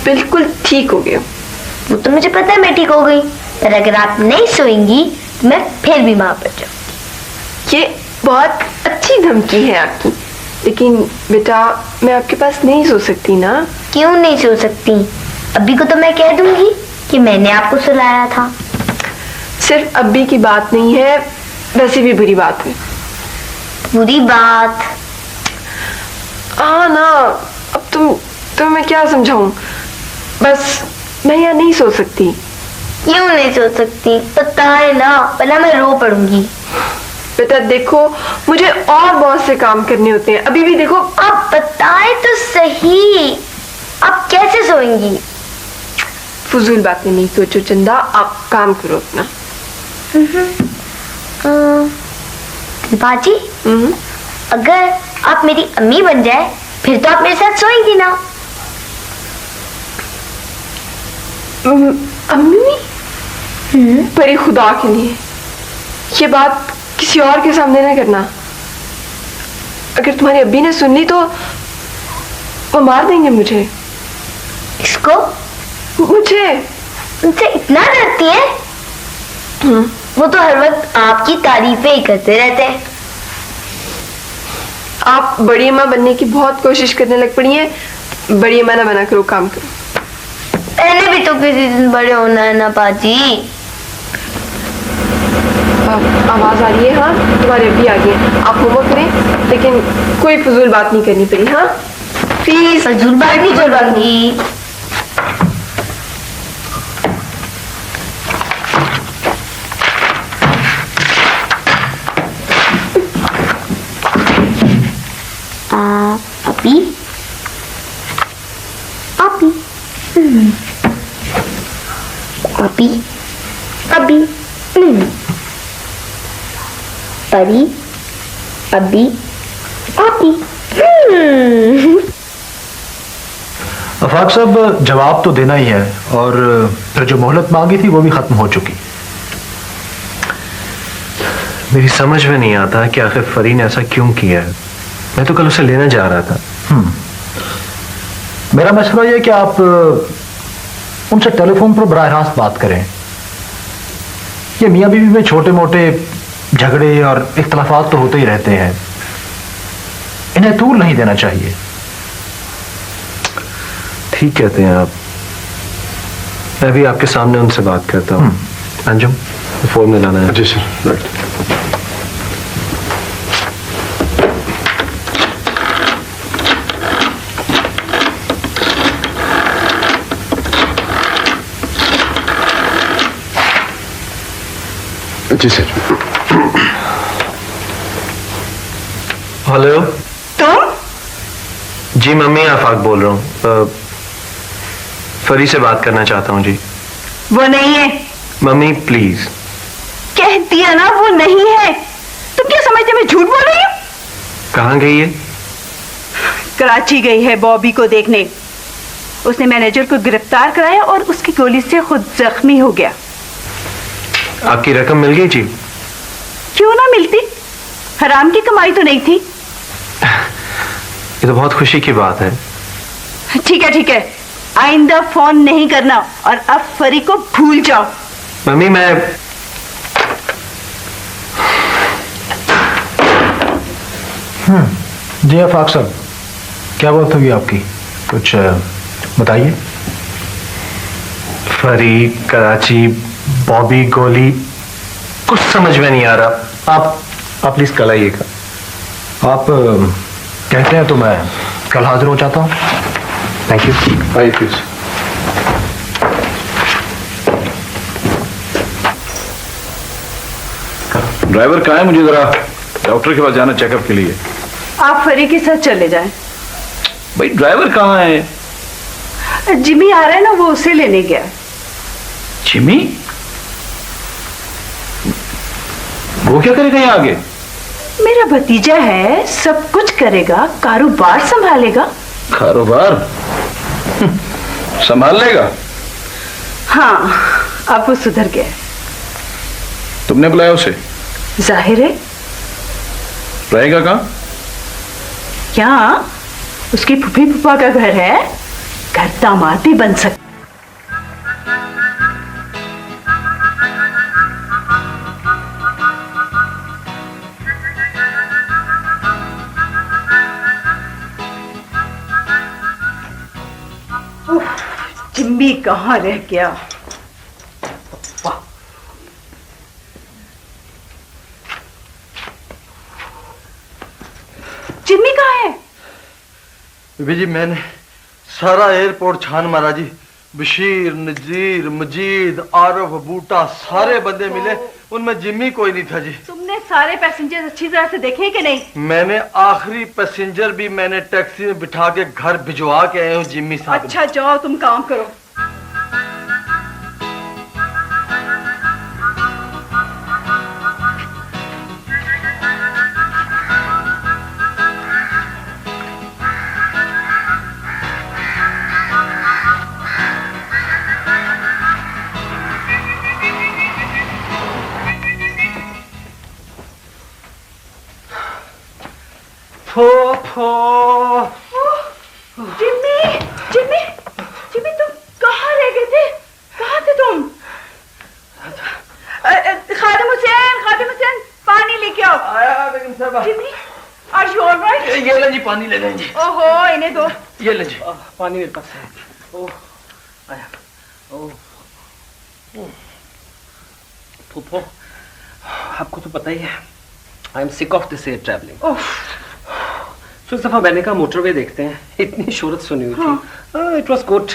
बिल्कुल ठीक हो गए। वो तो मुझे पता है मैं ठीक हो गई, पर अगर आप नहीं सोएंगी तो मैं फिर भी वहां पर जाऊँ। ये बहुत अच्छी धमकी है आपकी, लेकिन बेटा मैं आपके पास नहीं सो सकती ना। क्यों नहीं सो सकती? अभी को तो मैं कह दूंगी कि मैंने आपको सुलाया था। सिर्फ अभी की बात नहीं है, वैसे भी बुरी बात है। बुरी बात? हाँ ना, अब तुम मैं क्या समझाऊं, बस मैं यहाँ नहीं सो सकती। क्यों नहीं सो सकती? पता है ना, वरना मैं रो पड़ूंगी। बेटा देखो, मुझे और बहुत से काम करने होते हैं। अभी भी देखो। आप बताए तो सही, आप कैसे सोएंगी? फजूल बातें नहीं सोचो चंदा, आप काम करो अपना। बाजी, अगर आप मेरी अम्मी बन जाए फिर तो आप मेरे साथ सोएंगी ना? अम्मी? बड़े खुदा के लिए ये बात किसी और के सामने ना करना। अगर तुम्हारी अब्बी ने सुन ली तो वो मार देंगे मुझे। इसको? मुझे। उनसे इतना डरती है? वो तो हर वक्त आपकी तारीफें ही करते रहते हैं। आप बड़ी अम्मा बनने की बहुत कोशिश करने लग पड़ी हैं। बड़ी अम्मा ना बना करो, काम करो। मैंने भी तो किसी दिन बड़े होना है ना बाजी। आवाज आ रही है। हाँ, तुम्हारे अब्बी आ गए। आप होमवर्क करें, लेकिन कोई फजूल बात नहीं करनी पड़ी। हाँ प्लीज। फजूल बात नहीं करवाऊंगी। अभी अभी अभी परी अभी अभी। आफाक साहब, जवाब तो देना ही है, और फिर जो मोहलत मांगी थी वो भी खत्म हो चुकी। मेरी समझ में नहीं आता कि आखिर फरी ने ऐसा क्यों किया है। मैं तो कल उसे लेने जा रहा था। मेरा मशवरा यह कि आप उनसे टेलीफोन पर बराह रास्त बात करें। ये मियाँ बीवी में छोटे मोटे झगड़े और इख्तलाफात तो होते ही रहते हैं, इन्हें तूल नहीं देना चाहिए। ठीक कहते हैं आप, मैं भी आपके सामने उनसे बात करता हूँ। अंजुम, फोन में लाना है। जी सर। जी सर। हेलो। तुम? जी मम्मी, आफाक बोल रहा हूँ। फरी से बात करना चाहता हूँ जी। वो नहीं है। Mummy please. कह दिया ना, वो नहीं है। तुम क्या समझते मैं झूठ बोल रही हूँ? कहाँ गई है? कराची गई है बॉबी को देखने। उसने मैनेजर को गिरफ्तार कराया और उसकी गोली से खुद जख्मी हो गया। आपकी रकम मिल गई जी? क्यों ना मिलती, हराम की कमाई तो नहीं थी। ये तो बहुत खुशी की बात है। ठीक है ठीक है, आइंदा फोन नहीं करना और अब फरी को भूल जाओ। मम्मी मैं जी आफाक साहब, क्या बात होगी आपकी, कुछ बताइए। फरी, कराची, बॉबी, गोली, कुछ समझ में नहीं आ रहा। आप प्लीज कल आइएगा। आप कहते हैं तो मैं कल हाजिर हो जाता हूँ। Thank you. आइए प्लीज। ड्राइवर कहाँ है? मुझे जरा डॉक्टर के पास जाना चेकअप के लिए। आप फरी के साथ चले जाएं। भाई ड्राइवर कहाँ है? जिमी आ रहा है ना, वो उसे लेने गया। जिमी? वो क्या करेगा यहाँ आगे? मेरा भतीजा है, सब कुछ करेगा, कारोबार संभालेगा। कारोबार संभाल लेगा? हाँ, अब वो सुधर गया। तुमने बुलाया उसे? जाहिर है। रहेगा कहाँ? यहाँ उसकी फूफी फूफा का घर है, घर दामाद भी बन सकते। जिम्मी कहाँ रह गया? जिम्मी कहाँ है? बीबी जी मैंने सारा एयरपोर्ट छान मारा जी। बशीर, नजीर, मजीद, आरफ, बूटा सारे बंदे मिले, उनमें जिम्मी कोई नहीं था जी। तुमने सारे पैसेंजर अच्छी तरह से देखे कि नहीं? मैंने आखिरी पैसेंजर भी मैंने टैक्सी में बिठा के घर भिजवा के आया हूँ जिम्मी साहब। अच्छा जाओ तुम काम करो। जिम्मी, जिम्मी, जिम्मी तुम कहाँ रह गए थे? कहाँ थे तुम? खादिम हुसैन, पानी लेके आओ। आया बेगम साहब। Jimmy, are you all right? ये ले जी पानी ले लें जी। ओहो, इन्हें दो। ये ले जी। पानी मेरे पास है। ओह आया। ओह फूफो, आपको तो पता ही है I am sick of this air travelling. तो इस दफा मैंने कहा मोटरवे देखते हैं, इतनी शोहरत सुनी हुई थी। It was good,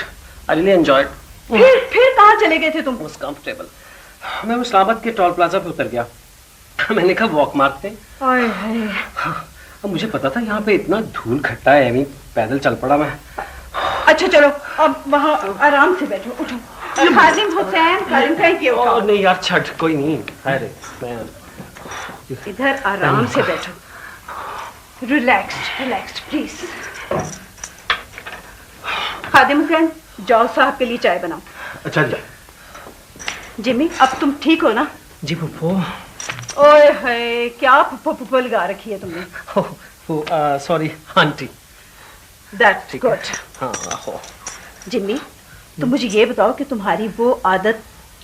I really enjoyed. फिर कहाँ चले गए थे तुम? Was comfortable. मैं इस्लामाबाद के टोल प्लाजा पे उतर गया। मैंने कहा वॉक मारते हैं। हाय हाय। अब मुझे पता था यहाँ पे इतना धूल खट्टा है, अभी पैदल चल पड़ा मैं। अच्छा चलो अब वहाँ आराम से बैठो, उठो। खादिम हुसैन, थैंक यू। नहीं यार छठ कोई नहीं। अरे मैं इधर आराम से बैठो। Relaxed please. खादिम हुसैन, जाओ साहब के लिए चाय बनाओ। अच्छा जी। जिम्मी, अब तुम ठीक हो ना? जी फूफो। ओए हाय, क्या फुफ्फो लगा रखी है तुमने? Sorry aunty. That's good. हाँ हो। जिम्मी, तुम मुझे ये बताओ कि तुम्हारी वो आदत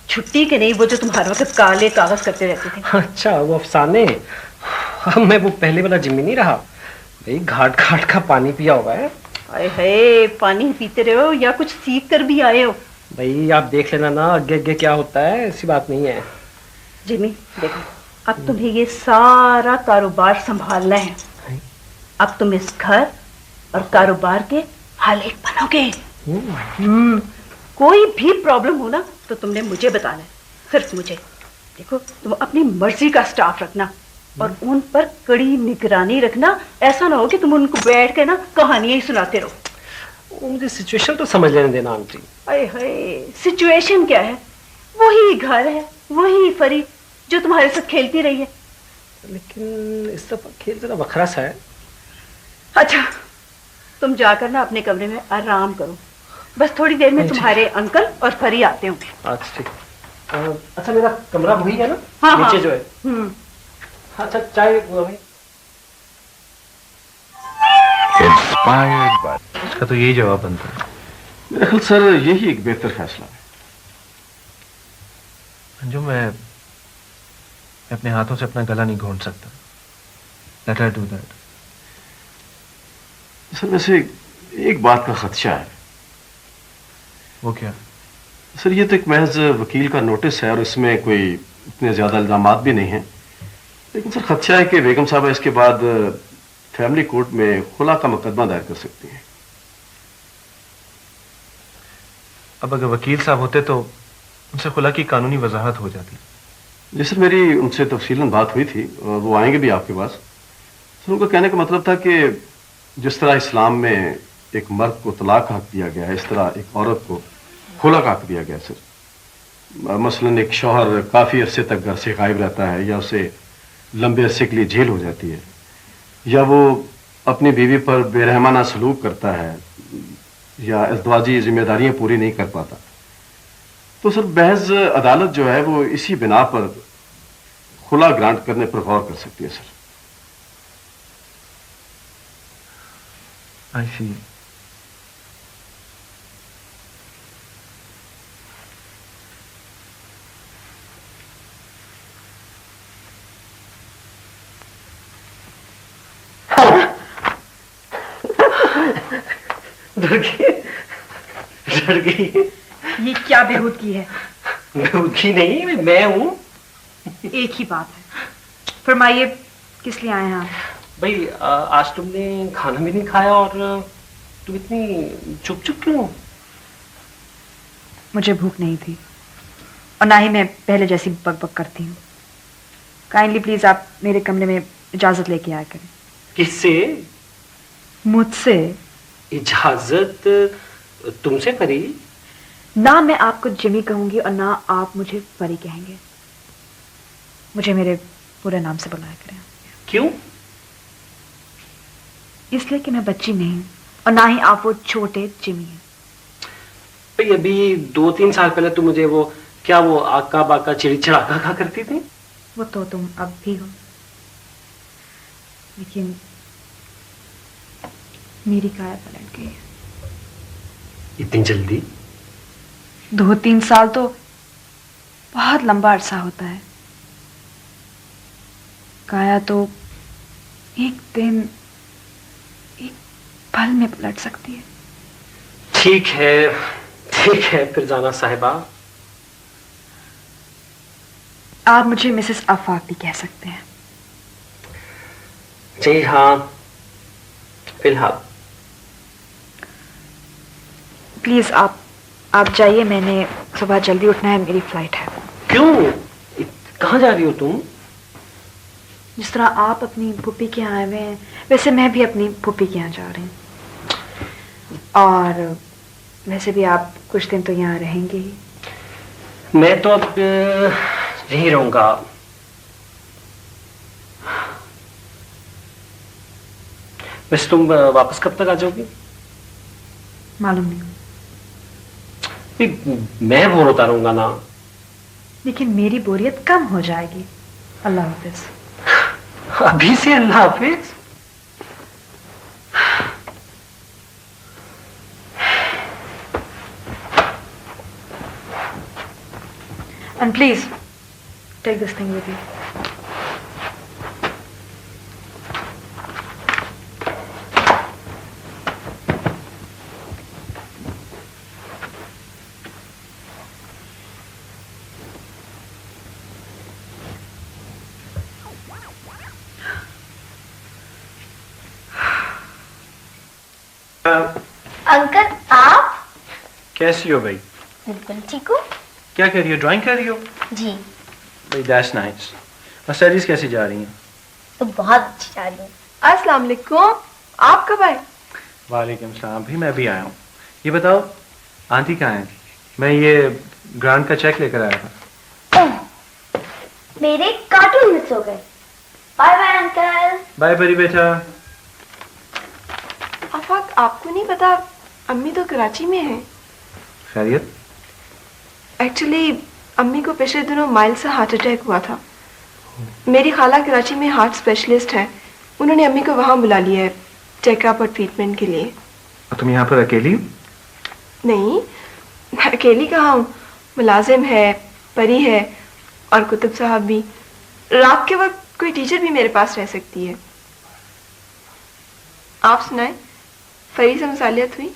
छुट्टी के नहीं, वो जो तुम हर वक्त काले कागज करते रहते थे? अच्छा वो अफसाने। मैं वो पहले वाला जिम्मी नहीं रहा भाई, घाट घाट का पानी पिया हुआ है। आए हाय, पानी पीते रहे हो या कुछ सीख कर भी आए हो? भाई आप देख लेना ना आगे आगे क्या होता है, ऐसी बात नहीं है। जिम्मी देखो, अब तुम्हें ये सारा कारोबार संभालना है। अब तुम इस घर और कारोबार के हालिक बनोगे। कोई भी प्रॉब्लम हो ना तो तुमने मुझे बताना है, सिर्फ मुझे। देखो तुम अपनी मर्जी का स्टाफ रखना और उन पर कड़ी निगरानी रखना। ऐसा ना हो कि तुम उनको बैठ के ना कहानियां ही सुनाते रहो। मुझे सिचुएशन तो समझ लेने देना आंटी। अरे हाय, सिचुएशन क्या है? वही घर है, वही फरी जो तुम्हारे साथ खेलती रही है। लेकिन इस दफा खेल जरा बखरा सा है। अच्छा तुम जाकर ना अपने कमरे में आराम करो, बस थोड़ी देर में तुम्हारे अंकल और फरी आते होंगे। अच्छा ठीक। अच्छा मेरा कमरा वही है ना? हाँ, नीचे हाँ। जो है। अच्छा चाय भाई। Inspired by. इसका तो यही जवाब बनता है। मेरे ख्याल सर यही एक बेहतर फैसला है। अंजू मैं अपने हाथों से अपना गला नहीं घोंट सकता। Let her do that. Sir वैसे एक बात का खदशा है। वो क्या? सर ये तो एक महज वकील का नोटिस है और इसमें कोई इतने ज्यादा इल्जामात भी नहीं हैं, लेकिन सर खदशा है कि बेगम साहबा इसके बाद फैमिली कोर्ट में खुला का मुकदमा दायर कर सकती हैं। अब अगर वकील साहब होते तो उनसे खुला की कानूनी वजाहत हो जाती। जी सर मेरी उनसे तफसीलन बात हुई थी और वो आएंगे भी आपके पास। सर उनका कहने का मतलब था कि जिस तरह इस्लाम में एक मर्द को तलाक हक दिया गया है, इस तरह एक औरत को खुला का हक दिया गया है सर। मसलन एक शौहर काफ़ी अरसे तक घर से गायब रहता है या उसे लंबे अरसे के लिए जेल हो जाती है, या वो अपनी बीवी पर बेरहमाना सलूक करता है या इज़्दवाजी जिम्मेदारियां पूरी नहीं कर पाता, तो सर बहज अदालत जो है वो इसी बिना पर खुला ग्रांट करने पर गौर कर सकती है सर। आई सी। डर गई? डर गई? ये क्या बेहूदगी है? बेहूदगी नहीं, मैं हूँ। एक ही बात है, फरमाइए किस लिए आए हैं आप? भाई आज तुमने खाना भी नहीं खाया और तुम इतनी चुप चुप क्यों? मुझे भूख नहीं थी और ना ही मैं पहले जैसी बकबक करती हूँ। काइंडली प्लीज आप मेरे कमरे में इजाजत लेके आया करें। किससे? मुझसे। इजाजत तुमसे परी? ना मैं आपको जिमी कहूंगी और ना आप मुझे परी कहेंगे। मुझे मेरे पूरे नाम से बुलाया करें। क्यों? इसलिए कि मैं बच्ची नहीं हूं और ना ही आप वो छोटे जिमी हैं। भाई अभी 2-3 साल पहले तुम मुझे वो क्या वो आका बाका चिड़ी चिड़ाका कहा करती थी। वो तो तुम अब भी हो, लेकिन मेरी काया पलट गई है। इतनी जल्दी? 2-3 साल तो बहुत लंबा अरसा होता है। काया तो एक दिन, एक पल में पलट सकती है। ठीक है फिर जाना साहिबा। आप मुझे मिसेस आफाक भी कह सकते हैं। जी हाँ, फिलहाल। प्लीज आप जाइए, मैंने सुबह जल्दी उठना है, मेरी फ्लाइट है। क्यों? कहाँ जा रही हो तुम? जिस तरह आप अपनी पुप्पी के यहाँ आए हुए हैं, वैसे मैं भी अपनी पुप्पी के यहाँ जा रही हूँ। और वैसे भी आप कुछ दिन तो यहाँ रहेंगे ही। मैं तो अब यहीं रहूंगा। वैसे तुम वापस कब तक आ जाओगी? मालूम नहीं, मैं बोर होता रहूंगा ना। लेकिन मेरी बोरियत कम हो जाएगी। अल्लाह हाफिज। अभी से अल्लाह हाफिज? And please take this thing with you. Uncle आप? कैसी हो भाई? बिल्कुल ठीक हूँ। क्या कर रही हो? ड्राइंग कर रही हो? जी। भाई दैट्स नाइस। और स्टडीज कैसी जा रही हैं? तो बहुत अच्छी जा रही हूँ। अस्सलाम वालेकुम, आप कब आए? वालेकुम सलाम। भी मैं भी आया हूँ। ये बताओ आंटी कहाँ है? मैं ये ग्रांट का चेक लेकर आया था। ओह, मेरे कार्टून मिस हो गए। Bye bye uncle. बाय परी बेटा। आफाक, आपको नहीं पता अम्मी तो कराची में है। खैरियत? एक्चुअली अम्मी को पिछले दिनों माइल्ड सा हार्ट अटैक हुआ था। मेरी खाला कराची में हार्ट स्पेशलिस्ट है, उन्होंने अम्मी को वहाँ बुला लिया है चेकअप और ट्रीटमेंट के लिए। और तुम यहाँ पर अकेली? नहीं, अकेली कहाँ हूँ, मुलाजिम है, परी है और कुतुब साहब भी। रात के वक्त कोई टीचर भी मेरे पास रह सकती है। आप सुनाए, फरी से मुसालियत हुई?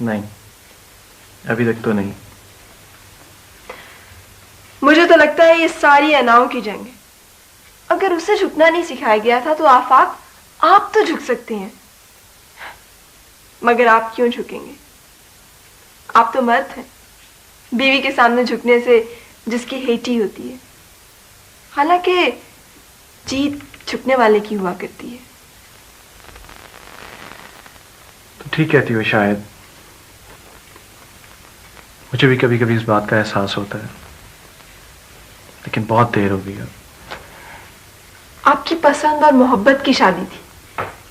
नहीं, अभी तक तो नहीं। मुझे तो लगता है ये सारी अनाओं की जंग है। अगर उसे झुकना नहीं सिखाया गया था तो आफाक आप तो झुक सकते हैं, मगर आप क्यों झुकेंगे? आप तो मर्द हैं। बीवी के सामने झुकने से जिसकी हेटी होती है, हालांकि जीत झुकने वाले की हुआ करती है। तो ठीक कहती हो शायद। मुझे भी कभी कभी इस बात का एहसास होता है, लेकिन बहुत देर हो गई है। आपकी पसंद और मोहब्बत की शादी थी,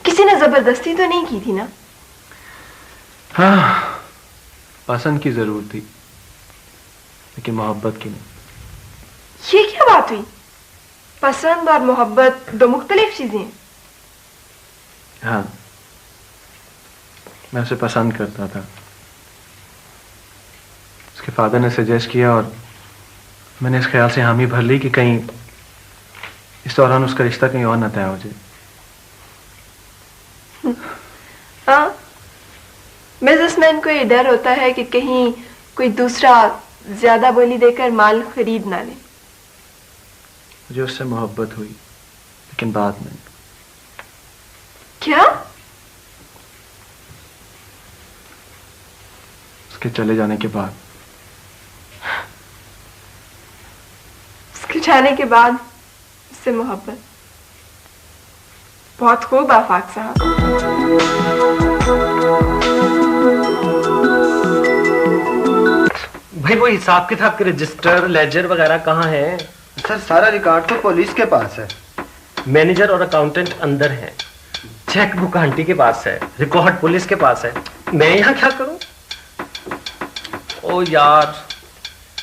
किसी ने जबरदस्ती तो नहीं की थी ना? हाँ, पसंद की जरूर थी, लेकिन मोहब्बत की नहीं। ये क्या बात हुई? पसंद और मोहब्बत दो मुख्तलिफ चीजें हैं। हाँ, मैं उसे पसंद करता था। उसके फादर ने सजेस्ट किया और मैंने इस ख्याल से हामी भर ली कि कहीं इस दौरान उसका रिश्ता कहीं और न तय हो जाए। बिजनेसमैन को ये डर होता है कि कहीं कोई दूसरा ज्यादा बोली देकर माल खरीद ना ले। मुझे उससे मोहब्बत हुई, लेकिन बाद में। क्या? उसके चले जाने के बाद। उसके जाने के बाद उससे मोहब्बत। बहुत खूब आफाक साहब। भाई वो हिसाब किताब के रजिस्टर लेजर वगैरह कहाँ है? सर सारा रिकॉर्ड तो पुलिस के पास है। मैनेजर और अकाउंटेंट अंदर हैं, चेक बुक आंटी के पास है, रिकॉर्ड पुलिस के पास है। मैं यहाँ क्या करूं? ओ यार,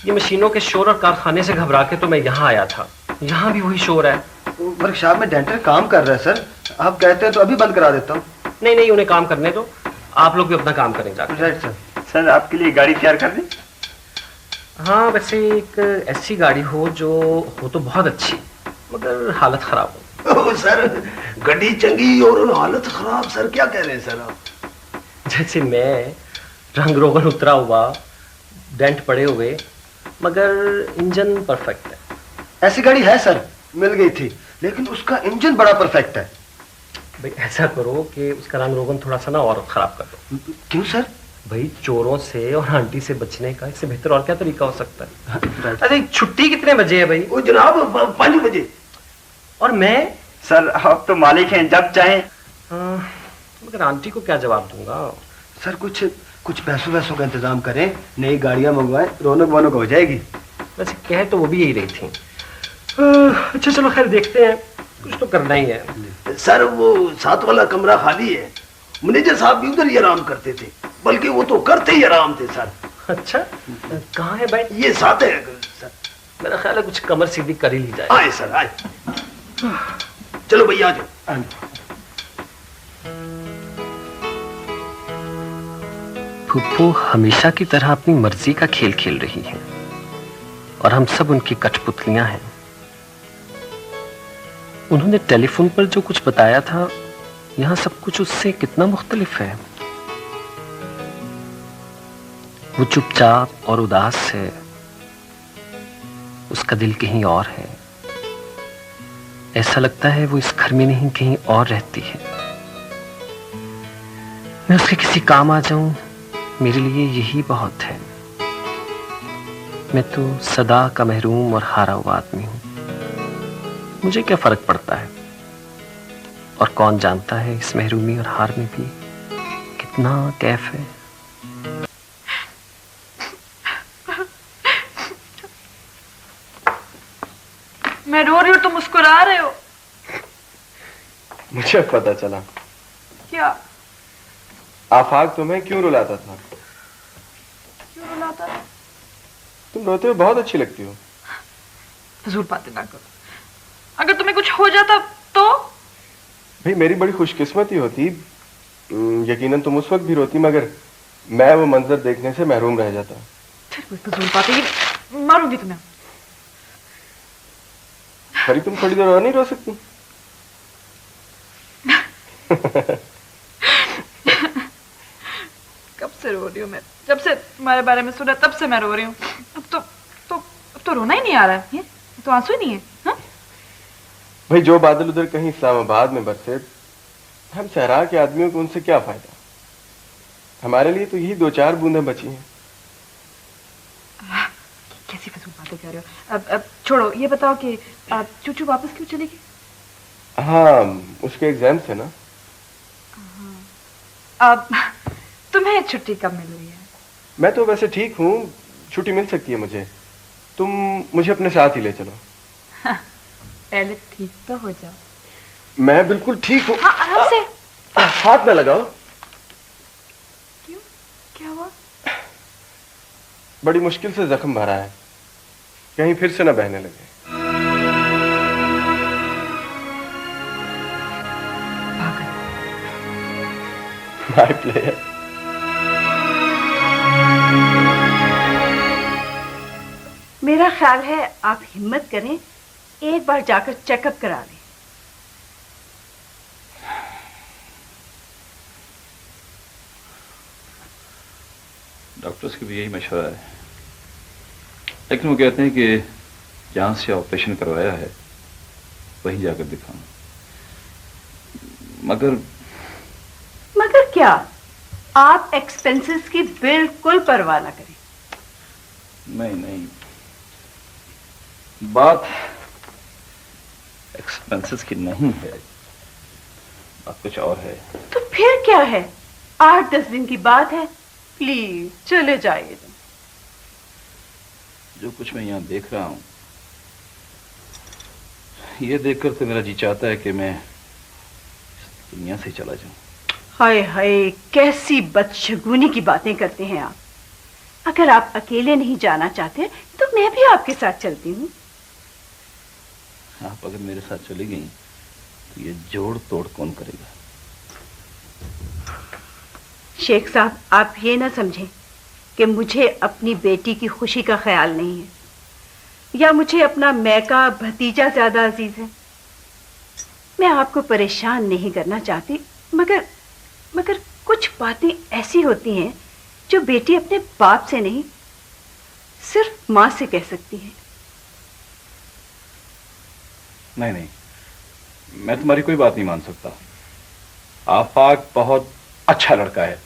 ये मशीनों के शोर और कारखाने से घबरा के तो मैं यहाँ आया था। यहाँ भी वही शोर है। वर्कशॉप में डेंटर काम कर रहा है सर, आप कहते हैं तो अभी बंद करा देता हूँ। नहीं नहीं, उन्हें काम करने दो, आप लोग भी अपना काम करें जाकर। Right sir. सर आपके लिए गाड़ी तैयार कर दी? हाँ, वैसे एक ऐसी गाड़ी हो जो हो तो बहुत अच्छी, मगर हालत खराब हो। सर गड्डी चंगी और हालत खराब, सर क्या कह रहे हैं सर आप? जैसे मैं, रंग रोगन उतरा हुआ, डेंट पड़े हुए, मगर इंजन परफेक्ट है। ऐसी गाड़ी है सर, मिल गई थी, लेकिन उसका इंजन बड़ा परफेक्ट है। भाई ऐसा करो कि उसका रंग रोगन थोड़ा सा ना और खराब कर दो। क्यों सर? भाई चोरों से और आंटी से बचने का इससे बेहतर और क्या तरीका हो सकता है? अरे छुट्टी कितने बजे है भाई? वो जनाब 5 बजे। और मैं? सर आप तो मालिक हैं, जब चाहें। मगर आंटी को क्या जवाब दूंगा? सर कुछ पैसों वैसों का इंतजाम करें, नई गाड़ियां मंगवाएं, रौनक वौनक हो जाएगी। वैसे कह तो वो भी यही रही थी। अच्छा चलो खैर देखते हैं, कुछ तो करना ही है। सर वो 7 वाला कमरा खाली है, मैनेजर साहब भी उधर ही आराम करते थे, बल्कि वो तो करते ही आराम थे सर। अच्छा कहाँ है भाई? ये 7 है सर। मेरा ख्याल है कुछ कमर सीधी कर ही ली जाए। आए सर आए। चलो भैया आ जाओ। फूफू हमेशा की तरह अपनी मर्जी का खेल खेल रही है और हम सब उनकी कठपुतलियां हैं। उन्होंने टेलीफोन पर जो कुछ बताया था, यहां सब कुछ उससे कितना मुख्तलिफ है। वो चुपचाप और उदास है, उसका दिल कहीं और है। ऐसा लगता है वो इस घर में नहीं कहीं और रहती है। मैं उसके किसी काम आ जाऊं, मेरे लिए यही बहुत है। मैं तो सदा का महरूम और हारा हुआ आदमी हूं। मुझे क्या फर्क पड़ता है? और कौन जानता है इस महरूमी और हार में भी कितना कैफ है। मैं रो रही हूं, तुम मुस्कुरा रहे हो। मुझे पता चला। क्या? आफाक तुम्हें क्यों रुलाता था? क्यों रुलाता था? तुम रोते हुए बहुत अच्छी लगती हो। फजूल बातें ना करो। अगर तुम्हें कुछ हो जाता तो? भाई मेरी बड़ी खुशकिस्मती होती, यकीनन तुम उस वक्त भी रोती, मगर मैं वो मंजर देखने से महरूम रह जाता। फिर कोई फजूल बातें, मारूंगी तुम्हें। अरे तुम थोड़ी देर और नहीं रो सकती? कब से रो रही हूँ मैं? जब से तुम्हारे बारे में सुना तब से मैं रो रही हूँ। अब तो रोना ही नहीं आ रहा है। ये तो आंसू ही नहीं है। हाँ? भाई जो बादल उधर कहीं इस्लामाबाद में बरसे, हम सहरा के आदमियों को उनसे क्या फायदा? हमारे लिए तो यही 2-4 बूंदें बची हैं। कैसी फजूल बातें कर रहे हो? अब छोड़ो, ये बताओ कि चूचू वापस क्यों चलेगी? हाँ, उसके एग्जाम से ना। अब तुम्हें छुट्टी कब मिल रही है? मैं तो वैसे ठीक हूँ, छुट्टी मिल सकती है मुझे। तुम मुझे अपने साथ ही ले चलो। पहले ठीक तो हो जाओ। मैं बिल्कुल ठीक हूँ। हाँ, आराम से। हाथ न लगाओ। क्यों? क्या हुआ? बड़ी मुश्किल से जख्म भरा है, कहीं फिर से न बहने लगे। My player. मेरा ख्याल है आप हिम्मत करें, एक बार जाकर चेकअप करा लें। डॉक्टर्स की भी यही मशवरा है, लेकिन वो कहते हैं कि जहां से ऑपरेशन करवाया है वहीं जाकर दिखाऊं। मगर क्या? आप एक्सपेंसेस की बिल्कुल परवाह ना करें। नहीं, बात एक्सपेंसेस की नहीं है, बात कुछ और है। तो फिर क्या है? 8-10 दिन की बात है, प्लीज चले जाइए। जो कुछ मैं यहाँ देख रहा हूँ, ये देखकर तो मेरा जी चाहता है कि मैं इस दुनिया से चला जाऊं। हाय हाय, कैसी बदशगुनी की बातें करते हैं आप। अगर आप अकेले नहीं जाना चाहते तो मैं भी आपके साथ चलती हूँ। आप अगर मेरे साथ चली गई तो ये जोड़ तोड़ कौन करेगा? शेख साहब, आप ये ना समझें कि मुझे अपनी बेटी की खुशी का ख्याल नहीं है या मुझे अपना मैका भतीजा ज्यादा अजीज है। मैं आपको परेशान नहीं करना चाहती, मगर कुछ बातें ऐसी होती हैं जो बेटी अपने बाप से नहीं, सिर्फ मां से कह सकती है। नहीं, मैं तुम्हारी कोई बात नहीं मान सकता। आफाक बहुत अच्छा लड़का है।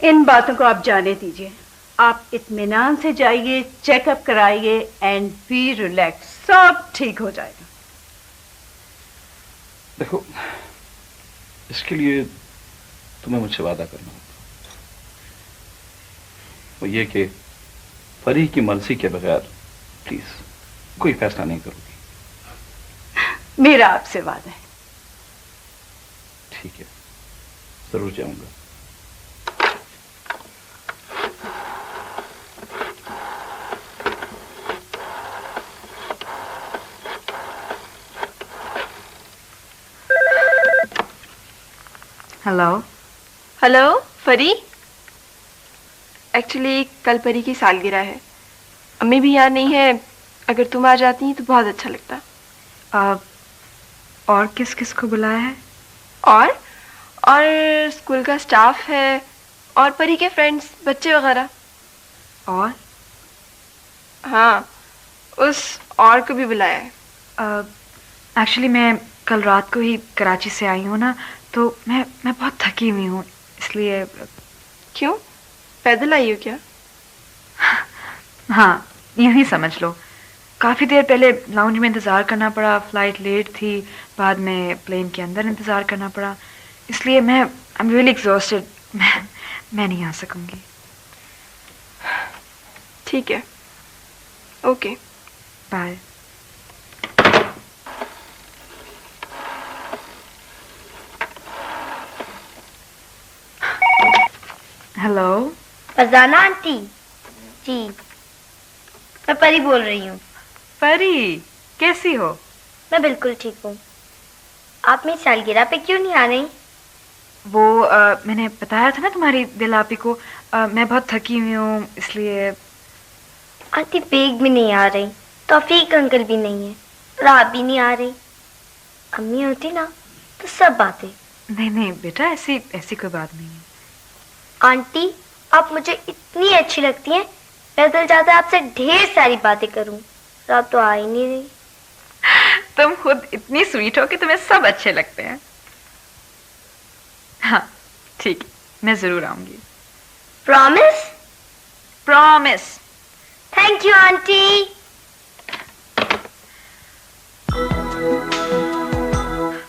इन बातों को आप जाने दीजिए। आप इत्मीनान से जाइए, चेकअप कराइए एंड बी रिलैक्स, सब ठीक हो जाएगा। देखो, इसके लिए तुम्हें मुझसे वादा करना होगा, वो ये कि फरी की मर्जी के बगैर प्लीज कोई फैसला नहीं करोगी। मेरा आपसे वादा है। ठीक है, जरूर जाऊंगा। हेलो परी। एक्चुअली कल परी की सालगिरह है, अम्मी भी यहाँ नहीं है। अगर तुम आ जाती तो बहुत अच्छा लगता। और किस किस को बुलाया है? और स्कूल का स्टाफ है और परी के फ्रेंड्स, बच्चे वगैरह। और हाँ, उस और को भी बुलाया है। एक्चुअली मैं कल रात को ही कराची से आई हूँ ना, तो मैं बहुत थकी हुई हूँ, इसलिए। क्यों, पैदल आई हो क्या? हाँ, यूं ही समझ लो। काफ़ी देर पहले लाउंज में इंतज़ार करना पड़ा, फ़्लाइट लेट थी, बाद में प्लेन के अंदर इंतज़ार करना पड़ा, इसलिए आई एम रियली एग्जॉस्टेड। मैं नहीं आ सकूंगी। ठीक है, okay, bye. Hello, Farzana aunty ji, मैं परी बोल रही हूँ। परी, कैसी हो? मैं बिल्कुल ठीक हूँ। आप मेरी सालगिरह पे क्यों नहीं आ रही? वो मैंने बताया था ना तुम्हारी दिलापी को, मैं बहुत थकी हुई हूँ, इसलिए। आंटी बेग भी नहीं आ रही, तौफीक अंकल भी नहीं है, और आप भी नहीं आ रही। अम्मी होती ना तो सब बातें। नहीं बेटा, ऐसी कोई बात नहीं है। आंटी, आप मुझे इतनी अच्छी लगती हैं, मेरा दिल चाहता है आपसे ढेर सारी बातें करूं, और आप तो आ ही नहीं रही। तुम खुद इतनी स्वीट हो कि तुम्हें सब अच्छे लगते हैं। हाँ ठीक है, मैं जरूर आऊंगी। Promise? Promise. Thank you aunty.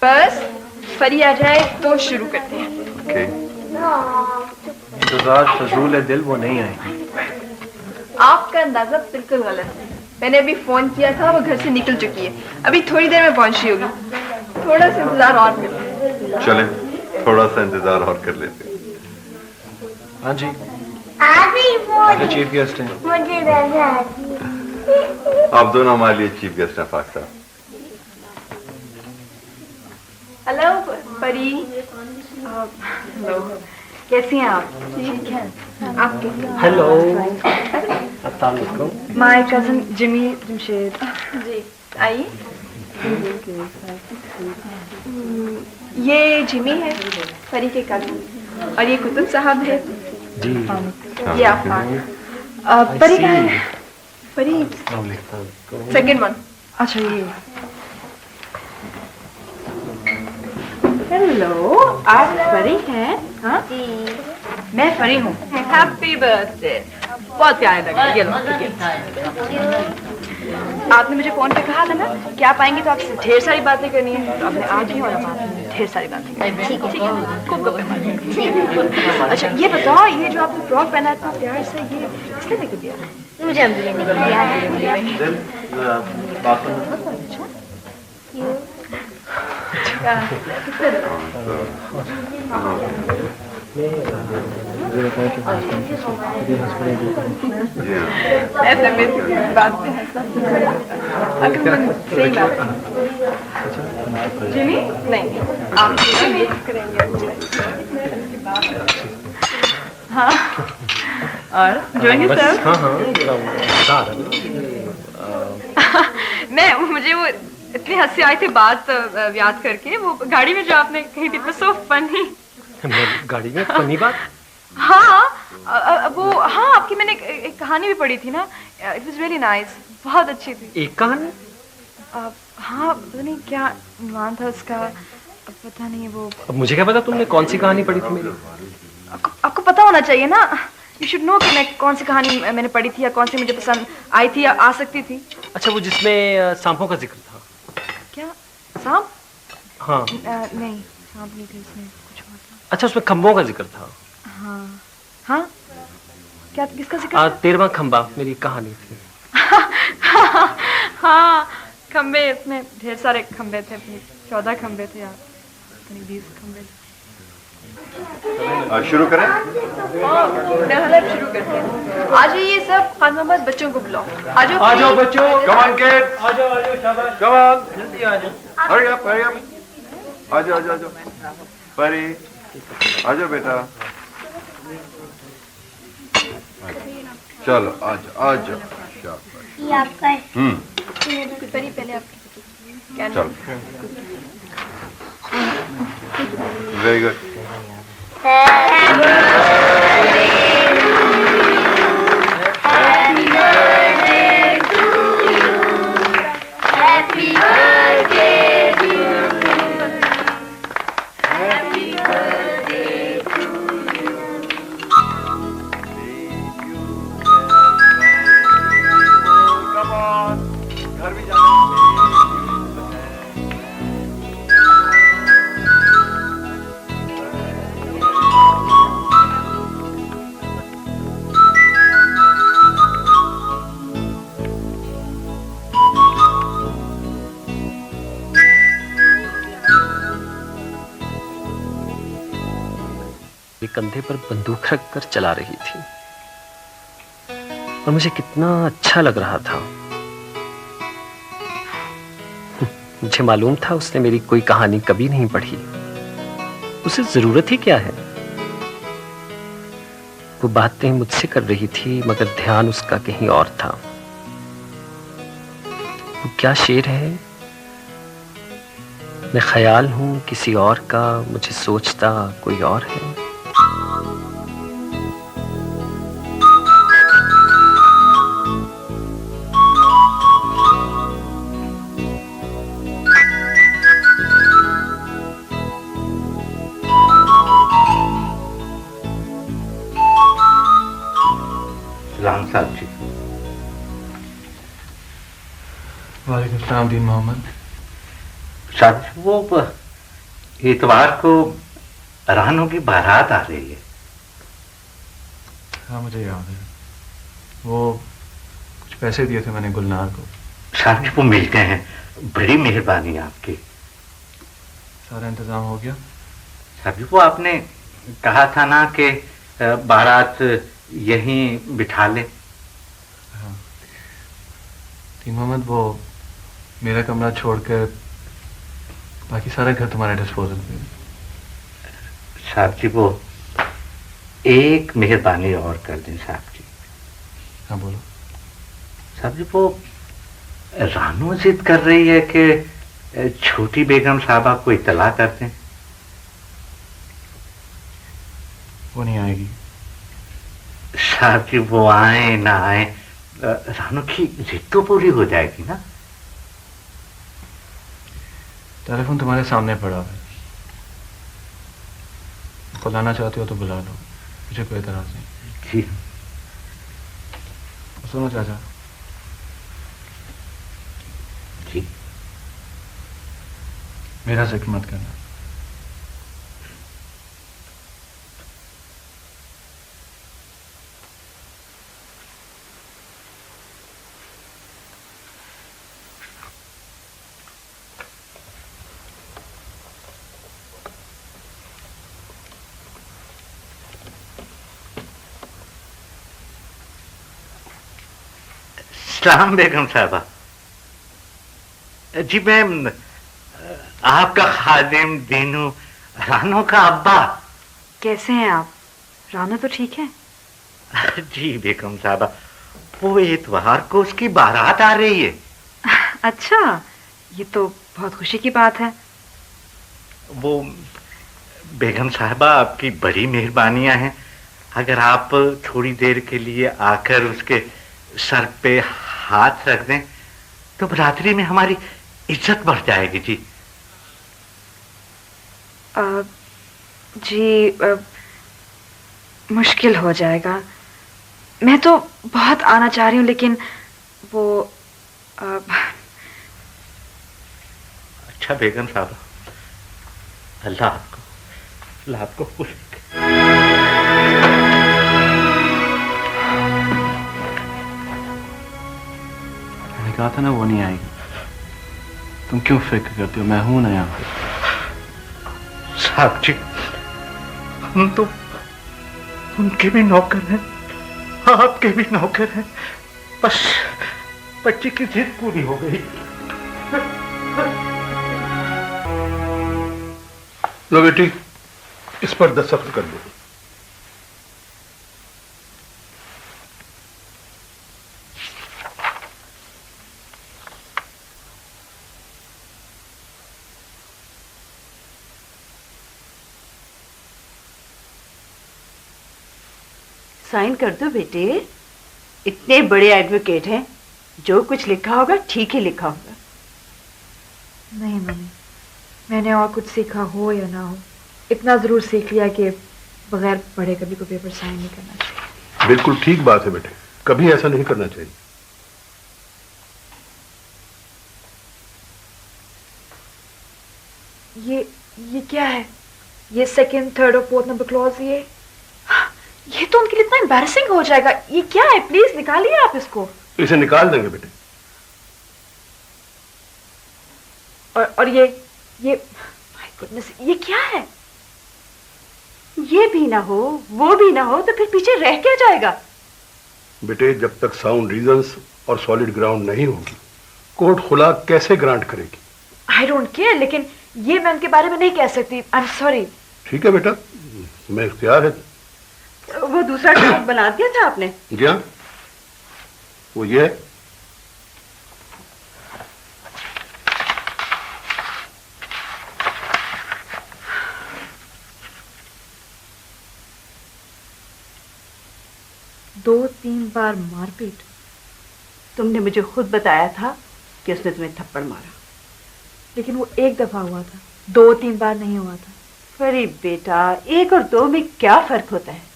बस फरी आ जाए तो शुरू करते हैं। ओके। इंतजार फजूल है दिल, वो नहीं आएगी। आपका अंदाजा बिल्कुल गलत है। मैंने अभी फोन किया था, वो घर से निकल चुकी है, अभी थोड़ी देर में पहुंची होगी। थोड़ा सा इंतजार और कर लें। चले, थोड़ा सा इंतजार और कर लेते। हाँ जी, मुझे चीफ गेस्ट हैं। आप दोनों हमारे लिए चीफ गेस्ट हैं फाक साहब। हेलो परी। हेलो, कैसी हैं आप? ठीक है, आप कैसे? हेलो, अस्सलाम वालेकुम। My cousin Jimmy Jamshed ji, आइए। ये जिमी है, परी के कजन, और ये कुतुब साहब है, जी ये आपका परी कहाँ है? परी सेकंड वन। अच्छा ये हेलो, आप परी हैं? हाँ मैं परी हूँ। Happy birthday. बहुत प्यारे लग रहे। ये लो, आपने मुझे फोन पे कहा था ना कि आप आएंगे तो आपसे ढेर सारी बातें करनी है, तो आपने आज ही और अब आपने ढेर सारी बातें करनी है। ठीक है, खूब गप्पे मारेंगे। अच्छा ये बताओ, ये जो आपने फ्रॉक पहना है इतना प्यार से, ये किसने लेके दिया? मुझे अम्मी ने दिया है। ऐसे में बात में हंसना सही बात है। जिमी नहीं, आप जिमी करेंगे। हाँ और join yourself? मैं मुझे वो इतनी हंसी आई थी बात याद करके, वो गाड़ी में जो आपने कही थी सो फनी। गाड़ी में फनी बात? हाँ वो हाँ आपकी मैंने एक कहानी भी पढ़ी थी ना, इट वाज रियली नाइस, बहुत अच्छी थी। एक कहानी? हाँ पता नहीं क्या नाम था उसका, पता नहीं वो। अब मुझे क्या पता तुमने कौन सी कहानी पढ़ी थी मेरी? आपको पता होना चाहिए ना, यू शुड नो कि मैं कौन सी कहानी मैंने पढ़ी थी या कौन सी मुझे पसंद आई थी या आ सकती थी। अच्छा वो जिसमें सांपों का जिक्र था। क्या सांप? हाँ नहीं सांप नहीं थे उसमें, कुछ और था। अच्छा उसमें खंभों का जिक्र था। हाँ हाँ क्या किसका जिक्र? 13वां खंभा मेरी कहानी थी। हाँ खंबे, इसमें ढेर सारे खंबे थे, 14 खंबे थे या 20 खंबे। शुरू करें? शुरू करते हैं। आज ये सब खान मोहम्मद बच्चों को बुलाओ। आ जाओ बच्चों, कम ऑन किड्स, आ जाओ शाबाश, कम ऑन, जल्दी आ जाओ, हरी अप, आ जाओ परी, आ जाओ बेटा, चलो आ जाओ शाबाश। ये आपका है। परी पहले आप चलो वेरी गुड। कंधे पर बंदूक रखकर चला रही थी और मुझे कितना अच्छा लग रहा था। मुझे मालूम था उसने मेरी कोई कहानी कभी नहीं पढ़ी, उसे जरूरत ही क्या है। वो बातें मुझसे कर रही थी मगर ध्यान उसका कहीं और था। वो क्या शेर है, मैं ख्याल हूं किसी और का, मुझे सोचता कोई और है। साहब जी। वालेकुम सलाम दीन मोहम्मद। साहब वो इतवार को रानों की बारात आ रही है। हाँ मुझे याद है, वो कुछ पैसे दिए थे मैंने गुलनार को। साहब जी वो मिल गए हैं, बड़ी मेहरबानी आपकी। सारा इंतजाम हो गया? साहब जी वो आपने कहा था ना कि बारात यहीं बिठा ले। हाँ दीन मोहम्मद, वो मेरा कमरा छोड़कर बाकी सारा घर तुम्हारे डिस्पोजल पे। साहब जी वो एक मेहरबानी और कर दें साहब जी। हाँ बोलो। साहब जी वो रानू जिद कर रही है कि छोटी बेगम साहबा को इत्तला कर दें। वो नहीं आएगी। साहब जी वो आए ना आए, रानू की जिद तो पूरी हो जाएगी ना। टेलीफोन तुम्हारे सामने पड़ा है, बुलाना चाहते हो तो बुला लो, मुझे कोई एतराज नहीं। जी सुनो चाचा जी, मेरा जिक्र मत करना। सलाम बेगम साहबा। जी मैम, आपका खादिम दीनू, रानो का अब्बा। कैसे हैं आप? रानो तो ठीक है? जी बेगम साहबा, वो इतवार को उसकी बारात आ रही है। अच्छा, ये तो बहुत खुशी की बात है। वो बेगम साहबा आपकी बड़ी मेहरबानियां हैं, अगर आप थोड़ी देर के लिए आकर उसके सर पे हाथ रख दें तो बरादरी में हमारी इज्जत बढ़ जाएगी। जी जी मुश्किल हो जाएगा। मैं तो बहुत आना चाह रही हूँ, लेकिन वो अच्छा बेगम साहब, अल्लाह आपको खुश रखे। मैंने कहा था ना वो नहीं आएगी। तुम क्यों फिक्र करते हो? मैं हूं ना यहाँ पे। साहब जी, हम तो उनके भी नौकर हैं, आपके भी नौकर हैं। बस बच्ची की जिद पूरी हो गई। लो बेटी, इस पर दस्तखत कर दो। साइन कर दो बेटे, इतने बड़े एडवोकेट हैं, जो कुछ लिखा होगा ठीक ही लिखा होगा। नहीं मम्मी, मैंने और कुछ सीखा हो या ना हो, इतना जरूर सीख लिया कि बगैर पढ़े कभी को पेपर साइन नहीं करना चाहिए। बिल्कुल ठीक बात है बेटे, कभी ऐसा नहीं करना चाहिए। ये क्या है? ये सेकंड, थर्ड और फोर्थ नंबर क्लॉज, ये तो उनके लिए इतना एम्बैरेसिंग हो जाएगा। ये क्या है? प्लीज निकालिए आप इसको। तो इसे निकाल देंगे बेटे। और ये माय गुडनेस, ये क्या है? ये भी ना हो, वो भी ना हो, तो फिर पीछे रह क्या जाएगा? बेटे, जब तक साउंड रीजंस और सॉलिड ग्राउंड नहीं होगी, कोर्ट खुला कैसे ग्रांट करेगी? आई डोंट केयर, लेकिन ये मैं उनके बारे में नहीं कह सकती। I am sorry. ठीक है बेटा, मैं इख्तियार है। वो दूसरा ड्राफ्ट बना दिया था आपने? जी हाँ, वो ये है। दो तीन बार मारपीट? तुमने मुझे खुद बताया था कि उसने तुम्हें थप्पड़ मारा। लेकिन वो एक दफा हुआ था, 2-3 बार नहीं हुआ था। अरे बेटा, 1 और 2 में क्या फर्क होता है?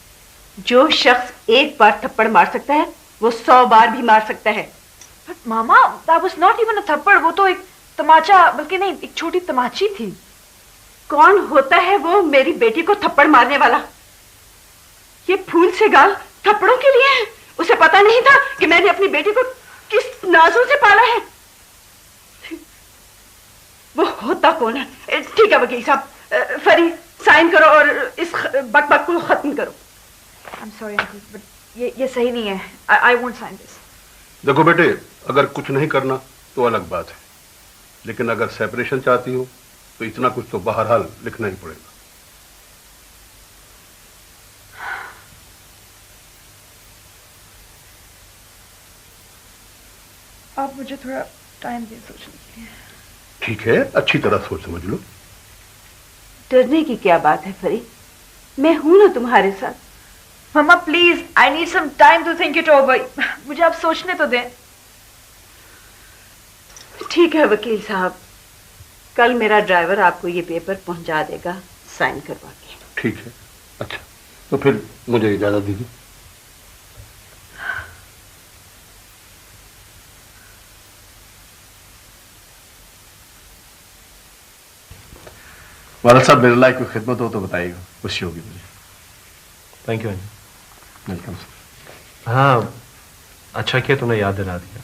जो शख्स एक बार थप्पड़ मार सकता है, वो 100 बार भी मार सकता है। But mama, that was not even a थप्पड़, वो तो एक तमाचा, बल्कि नहीं, एक छोटी तमाची थी। कौन होता है वो मेरी बेटी को थप्पड़ मारने वाला? ये फूल से गाल थप्पड़ों के लिए है। उसे पता नहीं था कि मैंने अपनी बेटी को किस नाजों से पाला है। वो होता कौन है? ठीक है वकील साहब, फरी साइन करो और इस बकबक को खत्म करो। I'm sorry uncle, but ये सही नहीं है। I won't sign this. देखो बेटे, अगर कुछ नहीं करना तो अलग बात है, लेकिन अगर सेपरेशन चाहती हो तो इतना कुछ तो बहरहाल लिखना ही पड़ेगा। आप मुझे थोड़ा टाइम दें सोचने के लिए। ठीक है, अच्छी तरह सोच समझ लो। डरने की क्या बात है फरी, मैं हूं ना तुम्हारे साथ। Mama please, I need some time to think it over. मुझे आप सोचने तो दें। ठीक है वकील साहब, कल मेरा ड्राइवर आपको ये पेपर पहुंचा देगा साइन करवा के। ठीक है, अच्छा तो फिर मुझे इजाजत दीजिए। वाला साहब, मेरे लायक कोई खिदमत हो तो बताइएगा, खुशी होगी मुझे। Thank you. वेलकम। हाँ, अच्छा किया तुमने याद दिला दिया।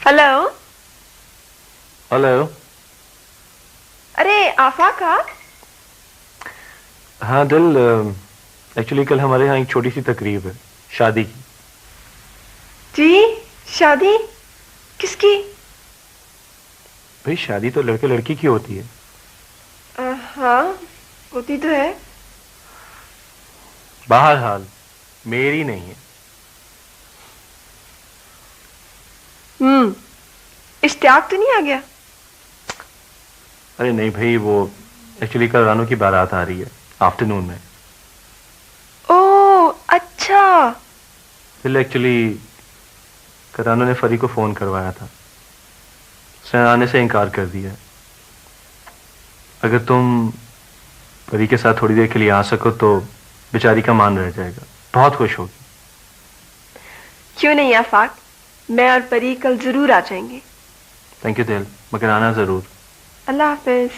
हेलो। हेलो। अरे आफाक आप? हाँ दिल, एक्चुअली कल हमारे यहाँ एक छोटी सी तकरीब है, शादी की। जी, शादी किसकी? भाई शादी तो लड़के लड़की की होती है। हाँ होती तो है। बहरहाल मेरी नहीं है। इश्तियाक तो नहीं आ गया? अरे नहीं भाई, वो एक्चुअली कल रानू की बारात आ रही है आफ्टरनून में। ओह अच्छा। दिल एक्चुअली कल रानू ने फरी को फोन करवाया था, उसने आने से इनकार कर दिया। अगर तुम परी के साथ थोड़ी देर के लिए आ सको तो बेचारी का मान रह जाएगा, बहुत खुश होगी। क्यों नहीं आफाक, मैं और परी कल जरूर आ जाएंगे। थैंक यू दिल, मगर आना जरूर। अल्लाह हाफिज।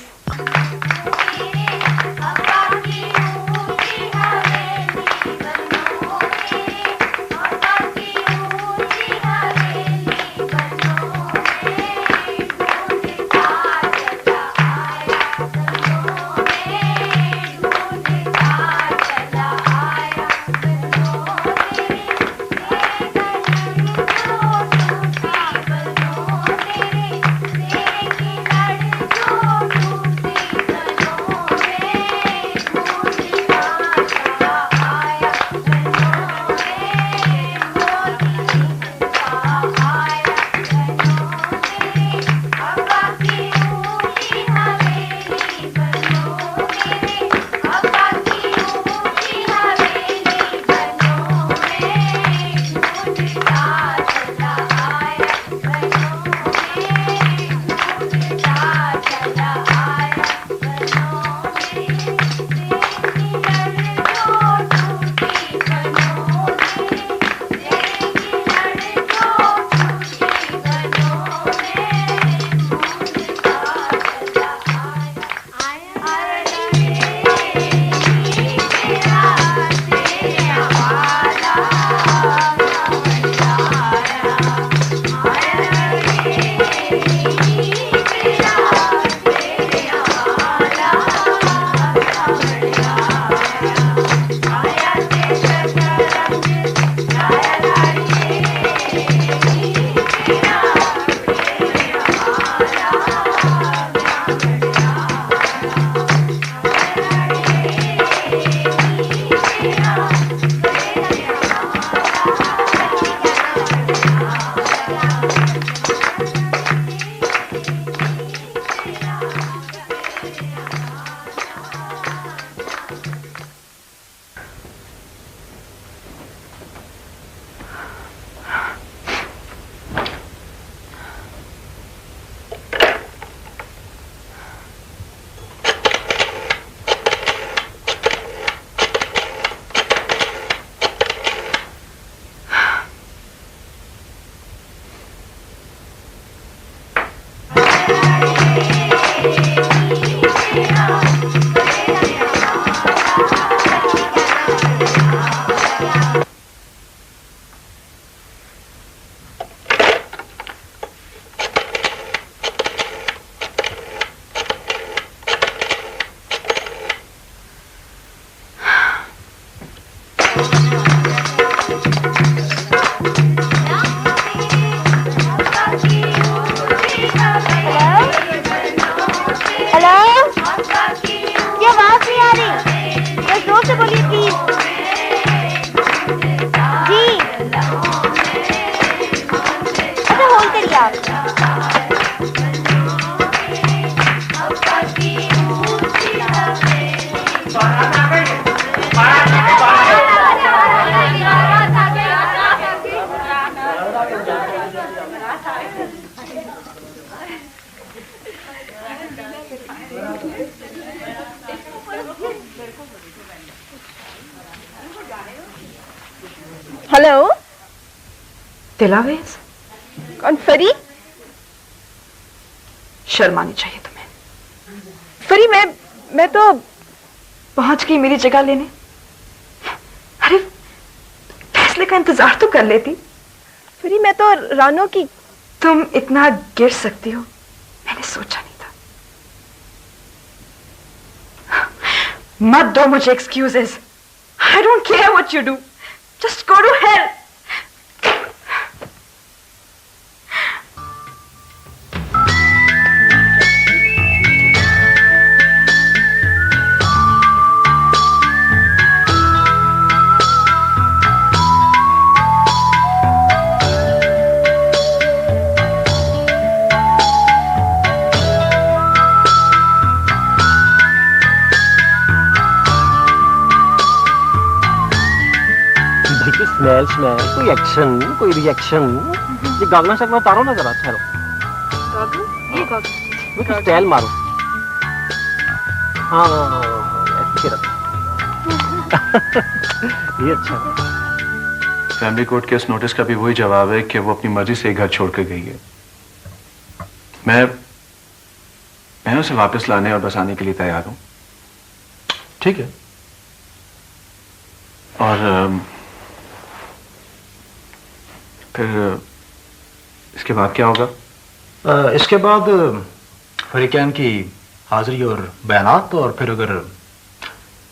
हेलो, दिलावेज? कौन? फरी? शर्म आनी चाहिए तुम्हें। फरी, मैं तो पहुंच गई मेरी जगह लेने। अरे फैसले का इंतजार तो कर लेती। फरी, मैं तो रानो की। तुम इतना गिर सकती हो मैंने सोचा नहीं था। मत दो मुझे excuses. I don't care what you do, just go to hell. Smell smell, कोई एक्शन, कोई रिएक्शन। ये गागना शकना उतारो ना जरा, ठहरो। ये गॉगल कुछ स्टाइल मारो। हाँ ऐसे रखो। ये अच्छा है। फैमिली कोर्ट केस नोटिस का भी वही जवाब है कि वो अपनी मर्जी से घर छोड़ कर गई है। मैं उसे वापस लाने और बसाने के लिए तैयार हूं। ठीक है। और फिर इसके बाद क्या होगा? इसके बाद फरीकैन की हाजिरी और बयानात, और फिर अगर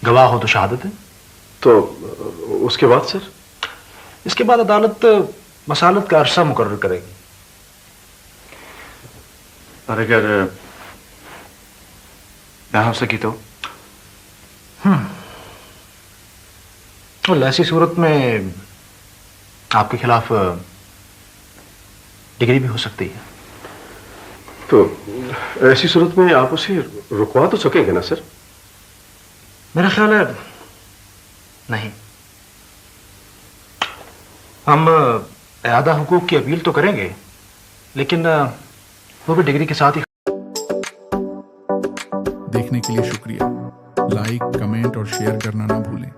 गवाह हो तो शहादत है। तो उसके बाद सर? इसके बाद अदालत मसालत का अरसा मुकर्रर करेगी। और अगर ना हो सकी तो? और ऐसी सूरत में आपके खिलाफ डिग्री भी हो सकती है। तो ऐसी सूरत में आप उसे रुकवा तो सकेंगे ना सर? मेरा ख्याल है नहीं। हम इआदा हुकूक की अपील तो करेंगे, लेकिन वो भी डिग्री के साथ ही। देखने के लिए शुक्रिया। लाइक, कमेंट और शेयर करना ना भूलें।